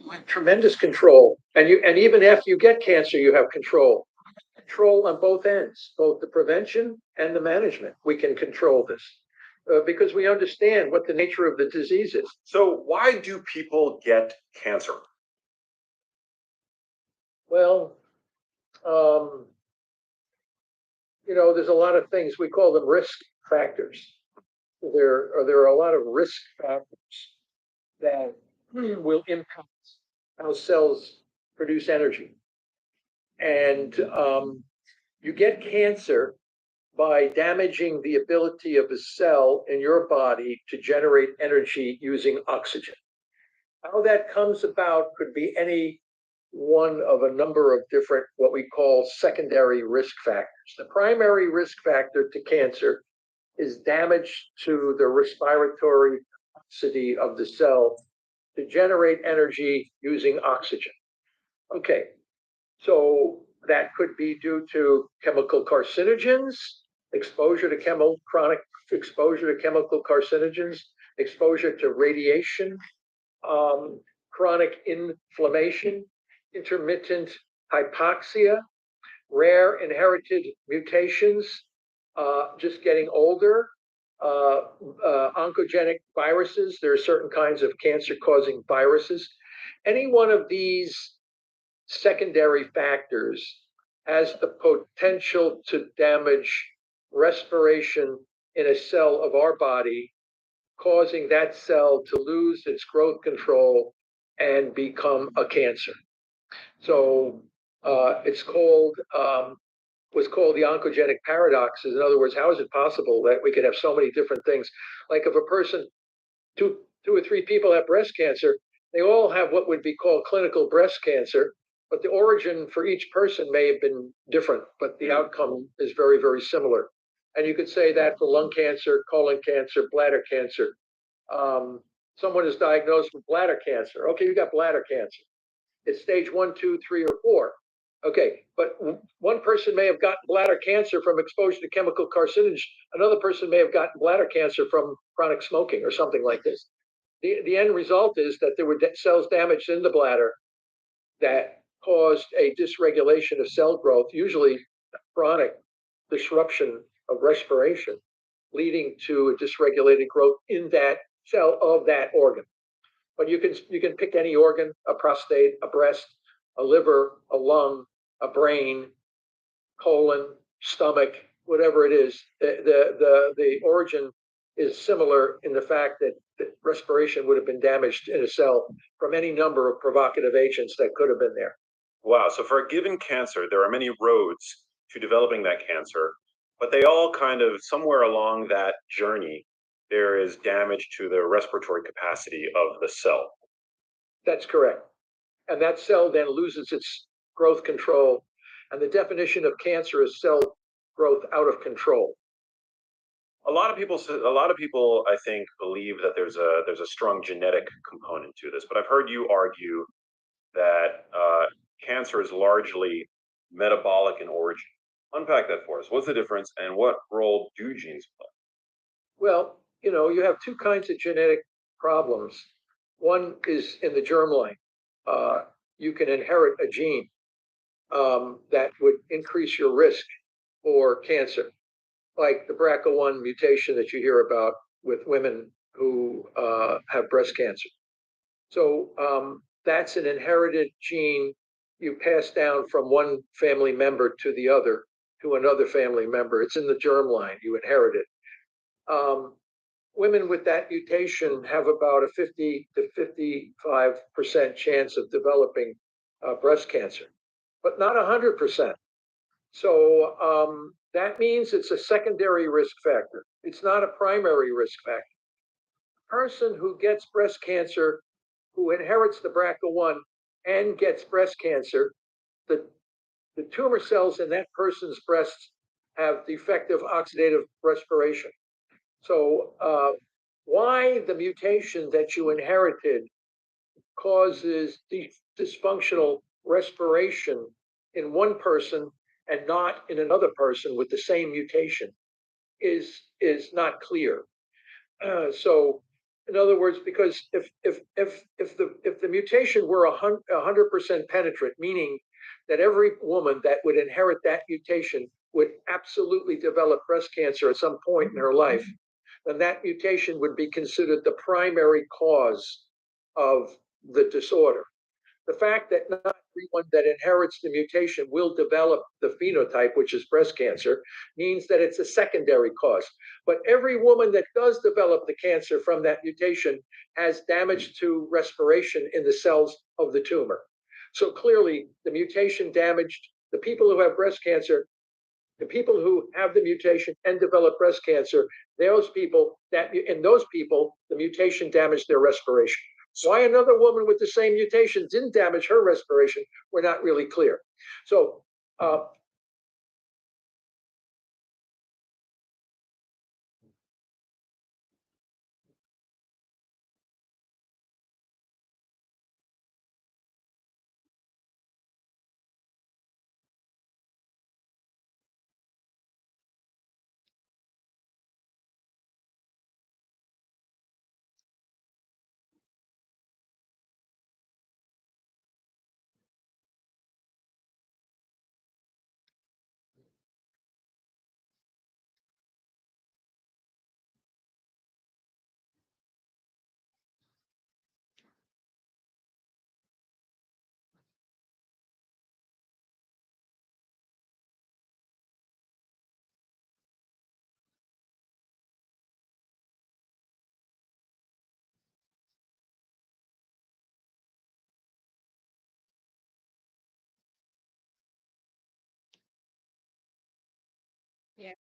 with tremendous control. And even after you get cancer, you have control on both ends, both the prevention and the management. We can control this because we understand what the nature of the disease is. So why do people get cancer? Well, um, there's a lot of things. We call them risk factors. There are a lot of risk factors that will impact how cells produce energy. And you get cancer by damaging the ability of a cell in your body to generate energy using oxygen. How that comes about could be any one of a number of different, what we call secondary risk factors. The primary risk factor to cancer is damage to the respiratory capacity of the cell to generate energy using oxygen. Okay, so that could be due to chemical carcinogens, chronic exposure to chemical carcinogens, exposure to radiation, chronic inflammation, intermittent hypoxia, rare inherited mutations, just getting older, oncogenic viruses. There are certain kinds of cancer-causing viruses. Any one of these secondary factors has the potential to damage respiration in a cell of our body, causing that cell to lose its growth control and become a cancer. So it's was called the oncogenic paradox. In other words, how is it possible that we could have so many different things? Like if a person, two or three people have breast cancer, they all have what would be called clinical breast cancer, but the origin for each person may have been different, but the outcome is very, very similar. And you could say that for lung cancer, colon cancer, bladder cancer. Someone is diagnosed with bladder cancer. Okay, you got bladder cancer. It's stage 1, 2, 3, or 4. Okay, but one person may have gotten bladder cancer from exposure to chemical carcinogens. Another person may have gotten bladder cancer from chronic smoking or something like this. The end result is that there were cells damaged in the bladder that caused a dysregulation of cell growth, usually chronic disruption of respiration, leading to a dysregulated growth in that cell of that organ. But you can pick any organ: a prostate, a breast, a liver, a lung, a brain, colon, stomach, whatever it is. The origin is similar in the fact that respiration would have been damaged in a cell from any number of provocative agents that could have been there. Wow. So for a given cancer, there are many roads to developing that cancer, but they all kind of, somewhere along that journey, there is damage to the respiratory capacity of the cell. That's correct. And that cell then loses its growth control. And the definition of cancer is cell growth out of control. A lot of people, I think, believe that there's a strong genetic component to this, but I've heard you argue that cancer is largely metabolic in origin. Unpack that for us. What's the difference, and what role do genes play? Well, you have two kinds of genetic problems. One is in the germline. You can inherit a gene that would increase your risk for cancer, like the BRCA1 mutation that you hear about with women who have breast cancer. So that's an inherited gene you pass down from one family member to the other, to another family member. It's in the germline. You inherit it. Women with that mutation have about a 50 to 55% chance of developing breast cancer, but not 100%. So that means it's a secondary risk factor. It's not a primary risk factor. A person who gets breast cancer, who inherits the BRCA1 and gets breast cancer, the tumor cells in that person's breasts have defective oxidative respiration. So why the mutation that you inherited causes dysfunctional respiration in one person and not in another person with the same mutation is not clear. So In other words, because if the mutation were 100% penetrant, meaning that every woman that would inherit that mutation would absolutely develop breast cancer at some point in her life, then that mutation would be considered the primary cause of the disorder. The fact that not everyone that inherits the mutation will develop the phenotype, which is breast cancer, means that it's a secondary cause. But every woman that does develop the cancer from that mutation has damage to respiration in the cells of the tumor. So clearly, the mutation damaged the people who have breast cancer, the people who have the mutation and develop breast cancer, in those people, the mutation damaged their respiration. Why another woman with the same mutation didn't damage her respiration, we're not really clear. So, Yeah.